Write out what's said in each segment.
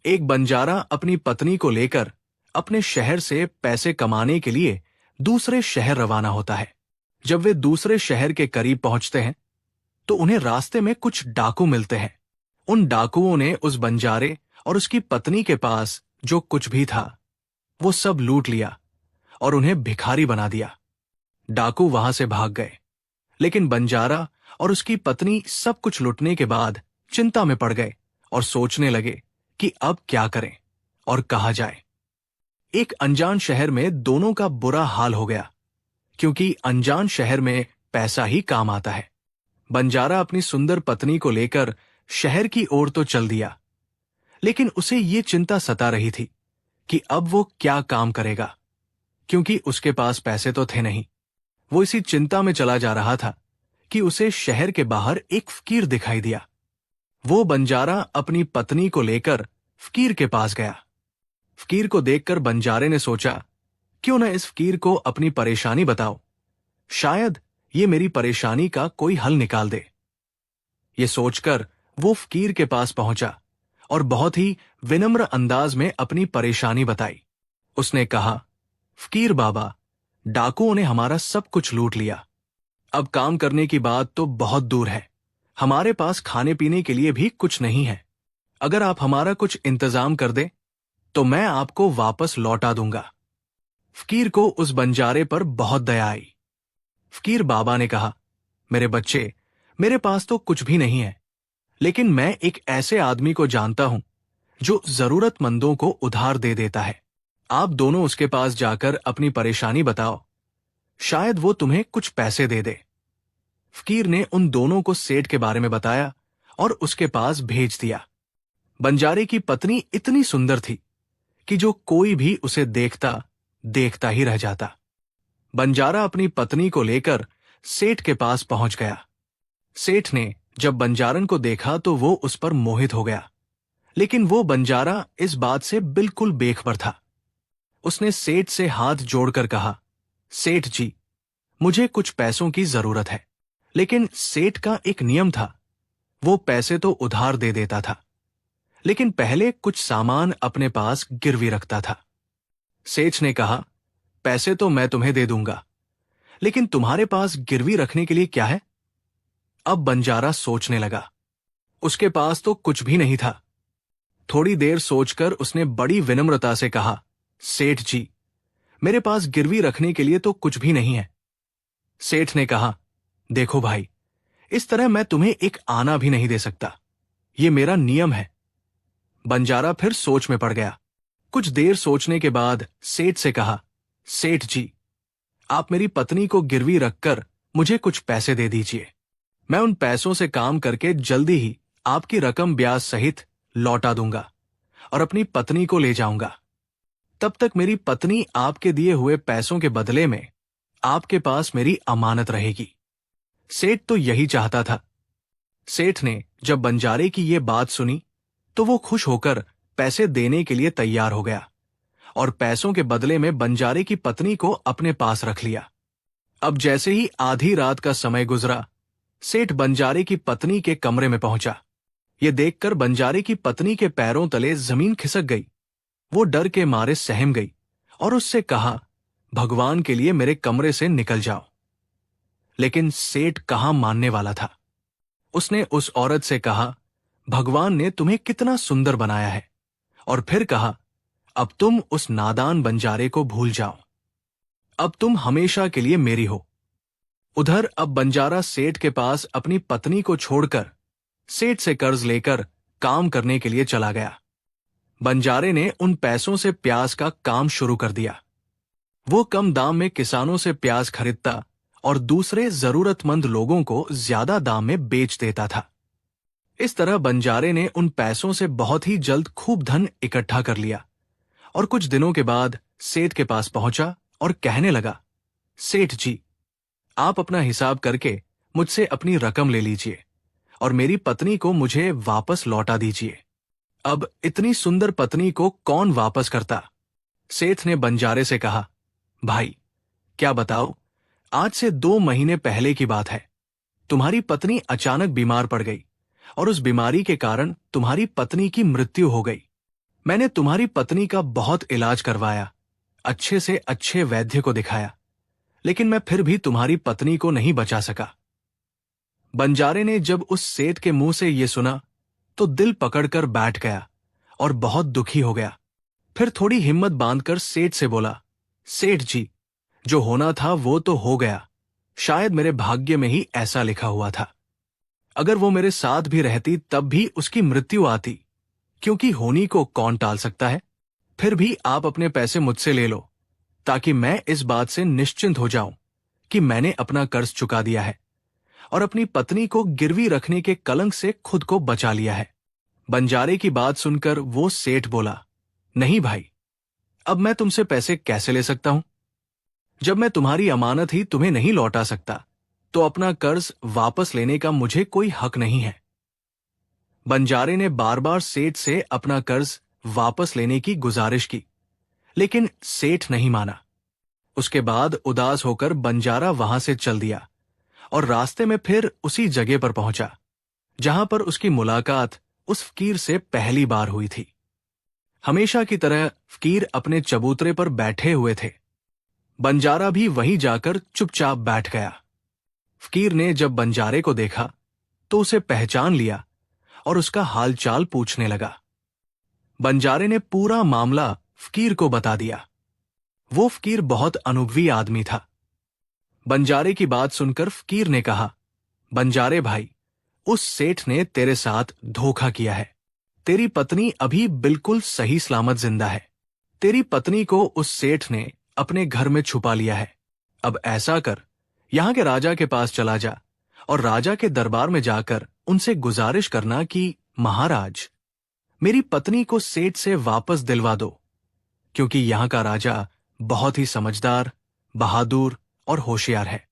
एक बंजारा अपनी पत्नी को लेकर अपने शहर से पैसे कमाने के लिए दूसरे शहर रवाना होता है। जब वे दूसरे शहर के करीब पहुंचते हैं तो उन्हें रास्ते में कुछ डाकू मिलते हैं। उन डाकुओं ने उस बंजारे और उसकी पत्नी के पास जो कुछ भी था वो सब लूट लिया और उन्हें भिखारी बना दिया। डाकू वहां से भाग गए, लेकिन बंजारा और उसकी पत्नी सब कुछ लूटने के बाद चिंता में पड़ गए और सोचने लगे कि अब क्या करें और कहाँ जाए। एक अनजान शहर में दोनों का बुरा हाल हो गया, क्योंकि अनजान शहर में पैसा ही काम आता है। बंजारा अपनी सुंदर पत्नी को लेकर शहर की ओर तो चल दिया, लेकिन उसे ये चिंता सता रही थी कि अब वो क्या काम करेगा, क्योंकि उसके पास पैसे तो थे नहीं। वो इसी चिंता में चला जा रहा था कि उसे शहर के बाहर एक फकीर दिखाई दिया। वो बंजारा अपनी पत्नी को लेकर फकीर के पास गया। फकीर को देखकर बंजारे ने सोचा, क्यों न इस फकीर को अपनी परेशानी बताओ, शायद ये मेरी परेशानी का कोई हल निकाल दे। ये सोचकर वो फकीर के पास पहुंचा और बहुत ही विनम्र अंदाज में अपनी परेशानी बताई। उसने कहा, फकीर बाबा, डाकुओं ने हमारा सब कुछ लूट लिया। अब काम करने की बात तो बहुत दूर है, हमारे पास खाने पीने के लिए भी कुछ नहीं है। अगर आप हमारा कुछ इंतजाम कर दें तो मैं आपको वापस लौटा दूंगा। फकीर को उस बंजारे पर बहुत दया आई। फकीर बाबा ने कहा, मेरे बच्चे, मेरे पास तो कुछ भी नहीं है, लेकिन मैं एक ऐसे आदमी को जानता हूं जो जरूरतमंदों को उधार दे देता है। आप दोनों उसके पास जाकर अपनी परेशानी बताओ, शायद वो तुम्हें कुछ पैसे दे दे। फकीर ने उन दोनों को सेठ के बारे में बताया और उसके पास भेज दिया। बंजारे की पत्नी इतनी सुंदर थी कि जो कोई भी उसे देखता देखता ही रह जाता। बंजारा अपनी पत्नी को लेकर सेठ के पास पहुंच गया। सेठ ने जब बंजारन को देखा तो वो उस पर मोहित हो गया, लेकिन वो बंजारा इस बात से बिल्कुल बेखबर था। उसने सेठ से हाथ जोड़कर कहा, सेठ जी, मुझे कुछ पैसों की जरूरत है। लेकिन सेठ का एक नियम था, वो पैसे तो उधार दे देता था, लेकिन पहले कुछ सामान अपने पास गिरवी रखता था। सेठ ने कहा, पैसे तो मैं तुम्हें दे दूंगा, लेकिन तुम्हारे पास गिरवी रखने के लिए क्या है? अब बंजारा सोचने लगा। उसके पास तो कुछ भी नहीं था। थोड़ी देर सोचकर उसने बड़ी विनम्रता से कहा, सेठ जी, मेरे पास गिरवी रखने के लिए तो कुछ भी नहीं है। सेठ ने कहा, देखो भाई, इस तरह मैं तुम्हें एक आना भी नहीं दे सकता, ये मेरा नियम है। बंजारा फिर सोच में पड़ गया। कुछ देर सोचने के बाद सेठ से कहा, सेठ जी, आप मेरी पत्नी को गिरवी रखकर मुझे कुछ पैसे दे दीजिए। मैं उन पैसों से काम करके जल्दी ही आपकी रकम ब्याज सहित लौटा दूंगा और अपनी पत्नी को ले जाऊंगा। तब तक मेरी पत्नी आपके दिए हुए पैसों के बदले में आपके पास मेरी अमानत रहेगी। सेठ तो यही चाहता था। सेठ ने जब बंजारे की ये बात सुनी तो वो खुश होकर पैसे देने के लिए तैयार हो गया और पैसों के बदले में बंजारे की पत्नी को अपने पास रख लिया। अब जैसे ही आधी रात का समय गुजरा, सेठ बंजारे की पत्नी के कमरे में पहुंचा। ये देखकर बंजारे की पत्नी के पैरों तले जमीन खिसक गई। वो डर के मारे सहम गई और उससे कहा, भगवान के लिए मेरे कमरे से निकल जाओ। लेकिन सेठ कहां मानने वाला था। उसने उस औरत से कहा, भगवान ने तुम्हें कितना सुंदर बनाया है, और फिर कहा, अब तुम उस नादान बंजारे को भूल जाओ, अब तुम हमेशा के लिए मेरी हो। उधर अब बंजारा सेठ के पास अपनी पत्नी को छोड़कर सेठ से कर्ज लेकर काम करने के लिए चला गया। बंजारे ने उन पैसों से प्याज का काम शुरू कर दिया। वो कम दाम में किसानों से प्याज खरीदता और दूसरे जरूरतमंद लोगों को ज्यादा दाम में बेच देता था। इस तरह बंजारे ने उन पैसों से बहुत ही जल्द खूब धन इकट्ठा कर लिया और कुछ दिनों के बाद सेठ के पास पहुंचा और कहने लगा, सेठ जी, आप अपना हिसाब करके मुझसे अपनी रकम ले लीजिए और मेरी पत्नी को मुझे वापस लौटा दीजिए। अब इतनी सुंदर पत्नी को कौन वापस करता? सेठ ने बंजारे से कहा, भाई, क्या बताओ, आज से 2 महीने पहले की बात है। तुम्हारी पत्नी अचानक बीमार पड़ गई और उस बीमारी के कारण तुम्हारी पत्नी की मृत्यु हो गई। मैंने तुम्हारी पत्नी का बहुत इलाज करवाया, अच्छे से अच्छे वैद्य को दिखाया, लेकिन मैं फिर भी तुम्हारी पत्नी को नहीं बचा सका। बंजारे ने जब उस सेठ के मुंह से यह सुना तो दिल पकड़कर बैठ गया और बहुत दुखी हो गया। फिर थोड़ी हिम्मत बांधकर सेठ से बोला, सेठ जी, जो होना था वो तो हो गया। शायद मेरे भाग्य में ही ऐसा लिखा हुआ था। अगर वो मेरे साथ भी रहती तब भी उसकी मृत्यु आती, क्योंकि होनी को कौन टाल सकता है। फिर भी आप अपने पैसे मुझसे ले लो, ताकि मैं इस बात से निश्चिंत हो जाऊं कि मैंने अपना कर्ज चुका दिया है और अपनी पत्नी को गिरवी रखने के कलंक से खुद को बचा लिया है। बंजारे की बात सुनकर वो सेठ बोला, नहीं भाई, अब मैं तुमसे पैसे कैसे ले सकता हूं? जब मैं तुम्हारी अमानत ही तुम्हें नहीं लौटा सकता, तो अपना कर्ज वापस लेने का मुझे कोई हक नहीं है। बंजारे ने बार बार सेठ से अपना कर्ज वापस लेने की गुजारिश की, लेकिन सेठ नहीं माना। उसके बाद उदास होकर बंजारा वहां से चल दिया और रास्ते में फिर उसी जगह पर पहुंचा जहां पर उसकी मुलाकात उस फकीर से पहली बार हुई थी। हमेशा की तरह फकीर अपने चबूतरे पर बैठे हुए थे। बंजारा भी वहीं जाकर चुपचाप बैठ गया। फकीर ने जब बंजारे को देखा तो उसे पहचान लिया और उसका हालचाल पूछने लगा। बंजारे ने पूरा मामला फकीर को बता दिया। वो फकीर बहुत अनुभवी आदमी था। बंजारे की बात सुनकर फकीर ने कहा, बंजारे भाई, उस सेठ ने तेरे साथ धोखा किया है। तेरी पत्नी अभी बिल्कुल सही सलामत जिंदा है। तेरी पत्नी को उस सेठ ने अपने घर में छुपा लिया है। अब ऐसा कर, यहां के राजा के पास चला जा और राजा के दरबार में जाकर उनसे गुजारिश करना कि महाराज, मेरी पत्नी को सेठ से वापस दिलवा दो, क्योंकि यहां का राजा बहुत ही समझदार, बहादुर और होशियार है।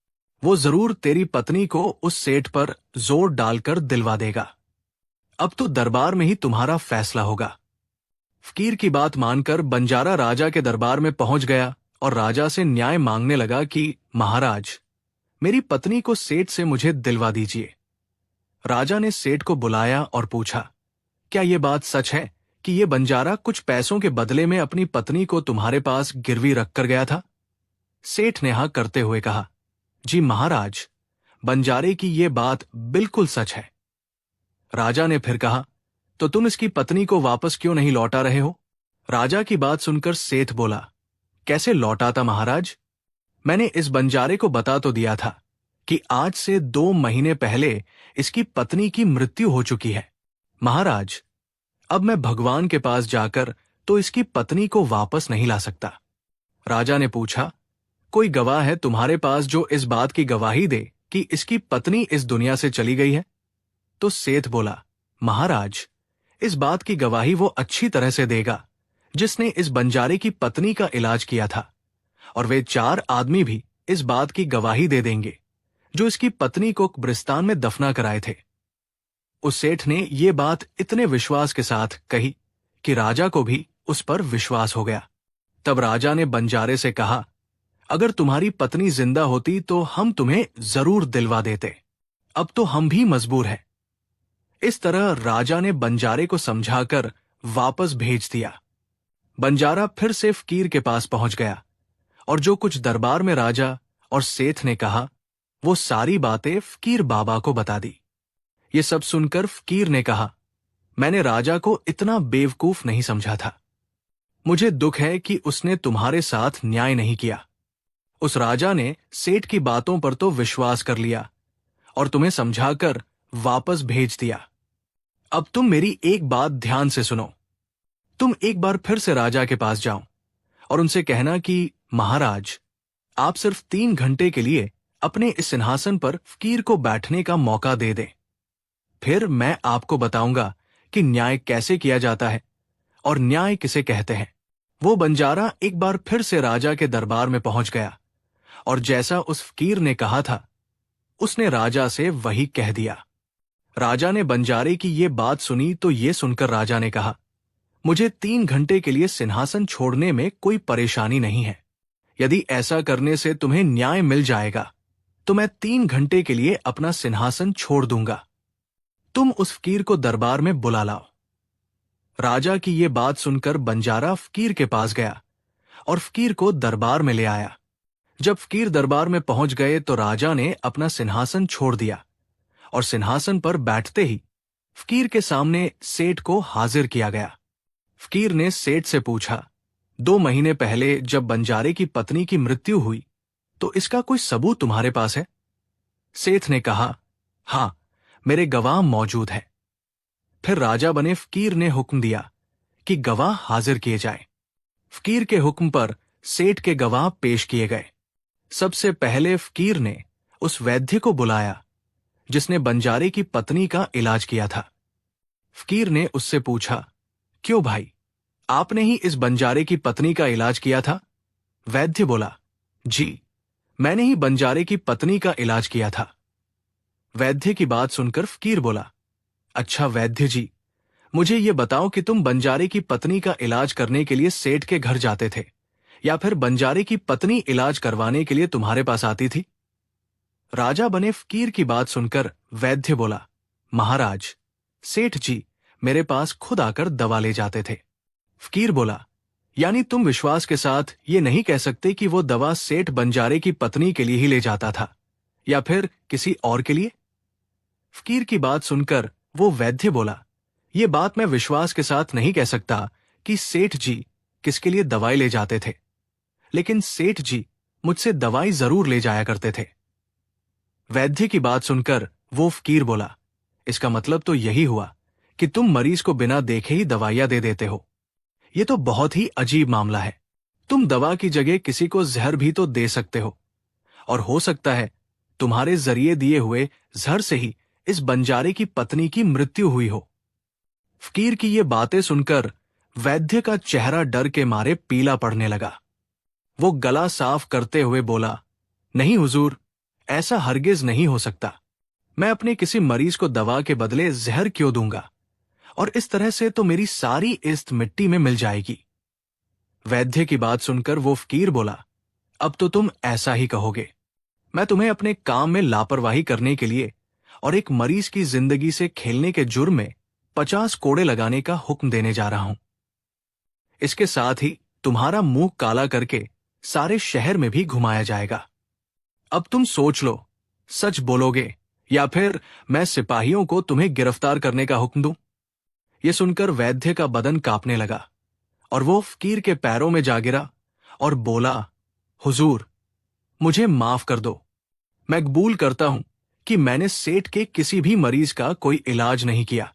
वो जरूर तेरी पत्नी को उस सेठ पर जोर डालकर दिलवा देगा। अब तो दरबार में ही तुम्हारा फैसला होगा। फकीर की बात मानकर बंजारा राजा के दरबार में पहुंच गया और राजा से न्याय मांगने लगा कि महाराज, मेरी पत्नी को सेठ से मुझे दिलवा दीजिए। राजा ने सेठ को बुलाया और पूछा, क्या यह बात सच है कि यह बंजारा कुछ पैसों के बदले में अपनी पत्नी को तुम्हारे पास गिरवी रखकर गया था? सेठ ने हाँ करते हुए कहा, जी महाराज, बंजारे की यह बात बिल्कुल सच है। राजा ने फिर कहा, तो तुम इसकी पत्नी को वापस क्यों नहीं लौटा रहे हो? राजा की बात सुनकर सेठ बोला, कैसे लौटाता महाराज? मैंने इस बंजारे को बता तो दिया था कि आज से 2 महीने पहले इसकी पत्नी की मृत्यु हो चुकी है। महाराज, अब मैं भगवान के पास जाकर तो इसकी पत्नी को वापस नहीं ला सकता। राजा ने पूछा, कोई गवाह है तुम्हारे पास जो इस बात की गवाही दे कि इसकी पत्नी इस दुनिया से चली गई है? तो सेठ बोला, महाराज, इस बात की गवाही वो अच्छी तरह से देगा जिसने इस बंजारे की पत्नी का इलाज किया था, और वे 4 आदमी भी इस बात की गवाही दे देंगे जो इसकी पत्नी को कब्रिस्तान में दफना कराए थे। उस सेठ ने ये बात इतने विश्वास के साथ कही कि राजा को भी उस पर विश्वास हो गया। तब राजा ने बंजारे से कहा, अगर तुम्हारी पत्नी जिंदा होती तो हम तुम्हें जरूर दिलवा देते। अब तो हम भी मजबूर हैं। इस तरह राजा ने बंजारे को समझाकर वापस भेज दिया। बंजारा फिर से फकीर के पास पहुंच गया और जो कुछ दरबार में राजा और सेठ ने कहा, वो सारी बातें फकीर बाबा को बता दी। ये सब सुनकर फकीर ने कहा, मैंने राजा को इतना बेवकूफ नहीं समझा था। मुझे दुख है कि उसने तुम्हारे साथ न्याय नहीं किया। उस राजा ने सेठ की बातों पर तो विश्वास कर लिया और तुम्हें समझाकर वापस भेज दिया। अब तुम मेरी एक बात ध्यान से सुनो। तुम एक बार फिर से राजा के पास जाओ और उनसे कहना कि महाराज, आप सिर्फ 3 घंटे के लिए अपने इस सिंहासन पर फकीर को बैठने का मौका दे दें। फिर मैं आपको बताऊंगा कि न्याय कैसे किया जाता है और न्याय किसे कहते हैं। वो बंजारा एक बार फिर से राजा के दरबार में पहुंच गया और जैसा उस फकीर ने कहा था, उसने राजा से वही कह दिया। राजा ने बंजारे की ये बात सुनी तो ये सुनकर राजा ने कहा, मुझे 3 घंटे के लिए सिंहासन छोड़ने में कोई परेशानी नहीं है। यदि ऐसा करने से तुम्हें न्याय मिल जाएगा तो मैं 3 घंटे के लिए अपना सिंहासन छोड़ दूंगा। तुम उस फकीर को दरबार में बुला लाओ। राजा की ये बात सुनकर बंजारा फकीर के पास गया और फकीर को दरबार में ले आया। जब फकीर दरबार में पहुंच गए तो राजा ने अपना सिंहासन छोड़ दिया और सिंहासन पर बैठते ही फकीर के सामने सेठ को हाजिर किया गया। फकीर ने सेठ से पूछा, 2 महीने पहले जब बंजारे की पत्नी की मृत्यु हुई तो इसका कोई सबूत तुम्हारे पास है? सेठ ने कहा, हां, मेरे गवाह मौजूद है। फिर राजा बने फकीर ने हुक्म दिया कि गवाह हाजिर किए जाएं। फकीर के हुक्म पर सेठ के गवाह पेश किए गए। सबसे पहले फकीर ने उस वैद्य को बुलाया जिसने बंजारे की पत्नी का इलाज किया था। फकीर ने उससे पूछा, क्यों भाई, आपने ही इस बंजारे की पत्नी का इलाज किया था? वैद्य बोला, जी, मैंने ही बंजारे की पत्नी का इलाज किया था। वैद्य की बात सुनकर फकीर बोला, अच्छा वैद्य जी, मुझे ये बताओ कि तुम बंजारे की पत्नी का इलाज करने के लिए सेठ के घर जाते थे या फिर बंजारे की पत्नी इलाज करवाने के लिए तुम्हारे पास आती थी? राजा बने फकीर की बात सुनकर वैद्य बोला, महाराज, सेठ जी मेरे पास खुद आकर दवा ले जाते थे। फकीर बोला, यानी तुम विश्वास के साथ ये नहीं कह सकते कि वो दवा सेठ बंजारे की पत्नी के लिए ही ले जाता था या फिर किसी और के लिए? फकीर की बात सुनकर वो वैद्य बोला, ये बात मैं विश्वास के साथ नहीं कह सकता कि सेठ जी किसके लिए दवाई ले जाते थे, लेकिन सेठ जी मुझसे दवाई जरूर ले जाया करते थे। वैद्य की बात सुनकर वो फकीर बोला, इसका मतलब तो यही हुआ कि तुम मरीज को बिना देखे ही दवाइयां दे देते हो। ये तो बहुत ही अजीब मामला है। तुम दवा की जगह किसी को जहर भी तो दे सकते हो, और हो सकता है तुम्हारे जरिए दिए हुए जहर से ही इस बंजारे की पत्नी की मृत्यु हुई हो। फकीर की ये बातें सुनकर वैद्य का चेहरा डर के मारे पीला पड़ने लगा। वो गला साफ करते हुए बोला, नहीं हुजूर, ऐसा हरगिज नहीं हो सकता। मैं अपने किसी मरीज को दवा के बदले जहर क्यों दूंगा, और इस तरह से तो मेरी सारी इस्त मिट्टी में मिल जाएगी। वैद्य की बात सुनकर वो फकीर बोला, अब तो तुम ऐसा ही कहोगे। मैं तुम्हें अपने काम में लापरवाही करने के लिए और एक मरीज की जिंदगी से खेलने के जुर्म में 50 कोड़े लगाने का हुक्म देने जा रहा हूं। इसके साथ ही तुम्हारा मुंह काला करके सारे शहर में भी घुमाया जाएगा। अब तुम सोच लो, सच बोलोगे या फिर मैं सिपाहियों को तुम्हें गिरफ्तार करने का हुक्म दूं? यह सुनकर वैद्य का बदन कांपने लगा और वो फकीर के पैरों में जा गिरा और बोला, हुजूर, मुझे माफ कर दो। मैं कबूल करता हूं कि मैंने सेठ के किसी भी मरीज का कोई इलाज नहीं किया।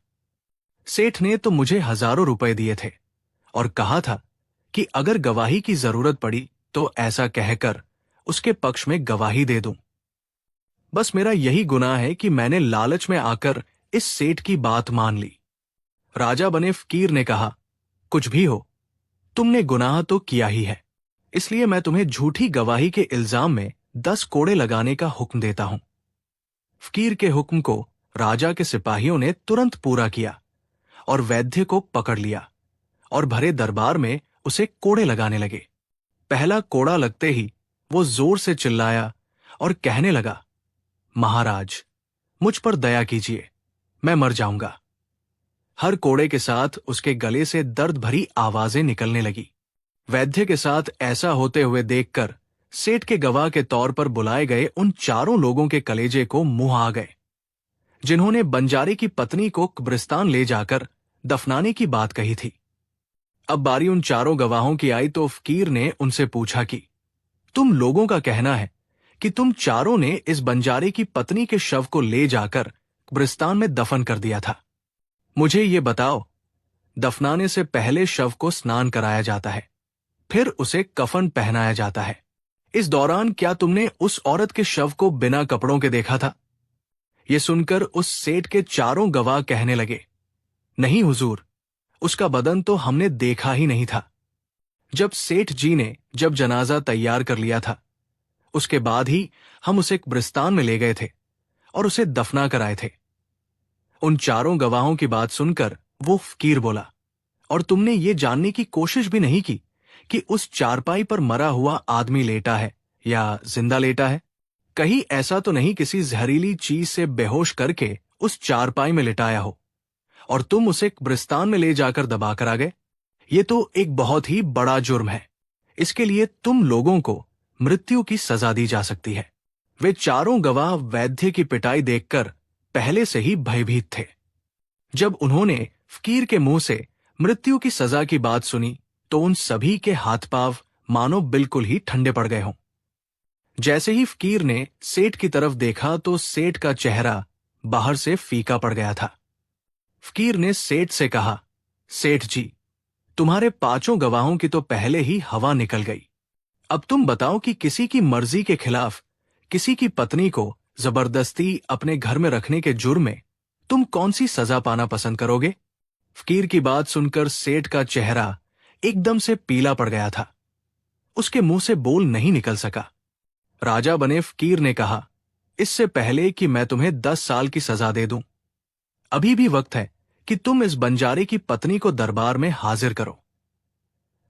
सेठ ने तो मुझे हजारों रुपए दिए थे और कहा था कि अगर गवाही की जरूरत पड़ी तो ऐसा कहकर उसके पक्ष में गवाही दे दूं। बस मेरा यही गुनाह है कि मैंने लालच में आकर इस सेठ की बात मान ली। राजा बने फकीर ने कहा, कुछ भी हो, तुमने गुनाह तो किया ही है, इसलिए मैं तुम्हें झूठी गवाही के इल्जाम में 10 कोड़े लगाने का हुक्म देता हूं। फकीर के हुक्म को राजा के सिपाहियों ने तुरंत पूरा किया और वैद्य को पकड़ लिया और भरे दरबार में उसे कोड़े लगाने लगे। पहला कोड़ा लगते ही वो जोर से चिल्लाया और कहने लगा, महाराज, मुझ पर दया कीजिए, मैं मर जाऊंगा। हर कोड़े के साथ उसके गले से दर्द भरी आवाजें निकलने लगी। वैद्य के साथ ऐसा होते हुए देखकर सेठ के गवाह के तौर पर बुलाए गए उन चारों लोगों के कलेजे को मुंह आ गए जिन्होंने बंजारे की पत्नी को कब्रिस्तान ले जाकर दफनाने की बात कही थी। अब बारी उन चारों गवाहों की आई तो फकीर ने उनसे पूछा कि तुम लोगों का कहना है कि तुम चारों ने इस बंजारे की पत्नी के शव को ले जाकर कब्रिस्तान में दफन कर दिया था। मुझे ये बताओ, दफनाने से पहले शव को स्नान कराया जाता है, फिर उसे कफन पहनाया जाता है। इस दौरान क्या तुमने उस औरत के शव को बिना कपड़ों के देखा था? यह सुनकर उस सेठ के चारों गवाह कहने लगे, नहीं हुजूर, उसका बदन तो हमने देखा ही नहीं था। जब सेठ जी ने जब जनाजा तैयार कर लिया था, उसके बाद ही हम उसे कब्रिस्तान में ले गए थे और उसे दफना कराए थे। उन चारों गवाहों की बात सुनकर वो फकीर बोला, और तुमने ये जानने की कोशिश भी नहीं की कि उस चारपाई पर मरा हुआ आदमी लेटा है या जिंदा लेटा है? कहीं ऐसा तो नहीं किसी जहरीली चीज से बेहोश करके उस चारपाई में लिटाया हो और तुम उसे कब्रिस्तान में ले जाकर दबाकर आ गए। ये तो एक बहुत ही बड़ा जुर्म है। इसके लिए तुम लोगों को मृत्यु की सजा दी जा सकती है। वे चारों गवाह वैद्य की पिटाई देखकर पहले से ही भयभीत थे। जब उन्होंने फकीर के मुंह से मृत्यु की सजा की बात सुनी तो उन सभी के हाथ पांव मानो बिल्कुल ही ठंडे पड़ गए हों। जैसे ही फकीर ने सेठ की तरफ देखा तो सेठ का चेहरा बाहर से फीका पड़ गया था। फकीर ने सेठ से कहा, सेठ जी, तुम्हारे 5 गवाहों की तो पहले ही हवा निकल गई। अब तुम बताओ कि किसी की मर्जी के खिलाफ किसी की पत्नी को जबरदस्ती अपने घर में रखने के जुर्म में तुम कौन सी सजा पाना पसंद करोगे? फकीर की बात सुनकर सेठ का चेहरा एकदम से पीला पड़ गया था। उसके मुंह से बोल नहीं निकल सका। राजा बने फकीर ने कहा, इससे पहले कि मैं तुम्हें 10 साल की सजा दे दूं, अभी भी वक्त है कि तुम इस बंजारे की पत्नी को दरबार में हाजिर करो।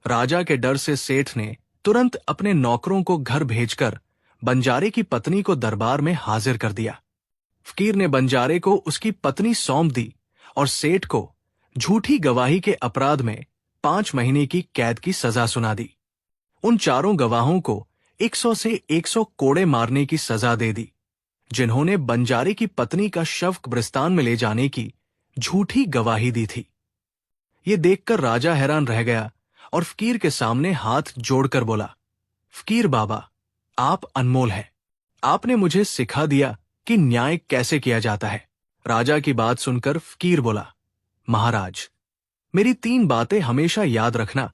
राजा के डर से सेठ ने तुरंत अपने नौकरों को घर भेजकर बंजारे की पत्नी को दरबार में हाजिर कर दिया। फकीर ने बंजारे को उसकी पत्नी सौंप दी और सेठ को झूठी गवाही के अपराध में 5 महीने की कैद की सजा सुना दी। उन चारों गवाहों को 100 से 100 कोड़े मारने की सजा दे दी, जिन्होंने बंजारे की पत्नी का शव कब्रिस्तान में ले जाने की झूठी गवाही दी थी। ये देखकर राजा हैरान रह गया और फकीर के सामने हाथ जोड़कर बोला, फकीर बाबा, आप अनमोल हैं। आपने मुझे सिखा दिया कि न्याय कैसे किया जाता है। राजा की बात सुनकर फकीर बोला, महाराज, मेरी 3 बातें हमेशा याद रखना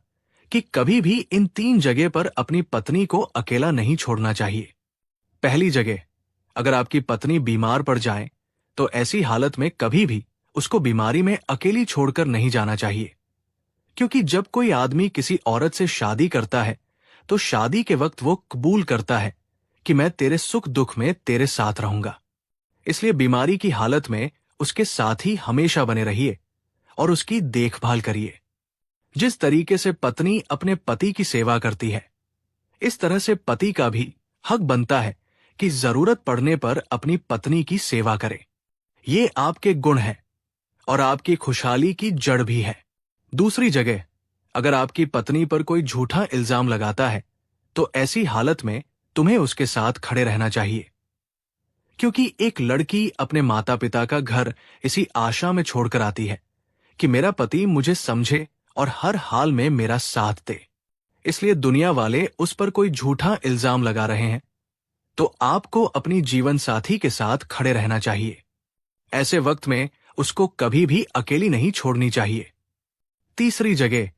कि कभी भी इन 3 जगह पर अपनी पत्नी को अकेला नहीं छोड़ना चाहिए। पहली जगह, अगर आपकी पत्नी बीमार पड़ जाए तो ऐसी हालत में कभी भी उसको बीमारी में अकेली छोड़कर नहीं जाना चाहिए, क्योंकि जब कोई आदमी किसी औरत से शादी करता है तो शादी के वक्त वो कबूल करता है कि मैं तेरे सुख दुख में तेरे साथ रहूंगा। इसलिए बीमारी की हालत में उसके साथ ही हमेशा बने रहिए और उसकी देखभाल करिए। जिस तरीके से पत्नी अपने पति की सेवा करती है, इस तरह से पति का भी हक बनता है कि जरूरत पड़ने पर अपनी पत्नी की सेवा करे। ये आपके गुण हैं और आपकी खुशहाली की जड़ भी है। दूसरी जगह, अगर आपकी पत्नी पर कोई झूठा इल्जाम लगाता है तो ऐसी हालत में तुम्हें उसके साथ खड़े रहना चाहिए, क्योंकि एक लड़की अपने माता पिता का घर इसी आशा में छोड़कर आती है कि मेरा पति मुझे समझे और हर हाल में मेरा साथ दे। इसलिए दुनिया वाले उस पर कोई झूठा इल्जाम लगा रहे हैं तो आपको अपनी जीवन साथी के साथ खड़े रहना चाहिए। ऐसे वक्त में उसको कभी भी अकेली नहीं छोड़नी चाहिए। तीसरी जगह,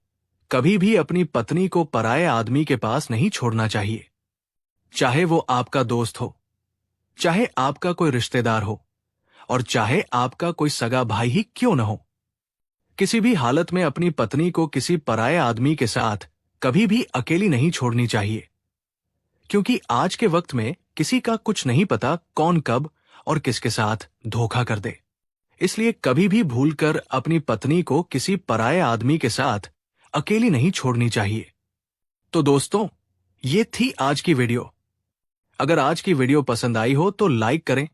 कभी भी अपनी पत्नी को पराये आदमी के पास नहीं छोड़ना चाहिए, चाहे वो आपका दोस्त हो, चाहे आपका कोई रिश्तेदार हो और चाहे आपका कोई सगा भाई ही क्यों न हो। किसी भी हालत में अपनी पत्नी को किसी पराये आदमी के साथ कभी भी अकेली नहीं छोड़नी चाहिए, क्योंकि आज के वक्त में किसी का कुछ नहीं पता कौन कब और किसके साथ धोखा कर दे। इसलिए कभी भी भूलकर अपनी पत्नी को किसी पराये आदमी के साथ अकेली नहीं छोड़नी चाहिए। तो दोस्तों, ये थी आज की वीडियो। अगर आज की वीडियो पसंद आई हो तो लाइक करें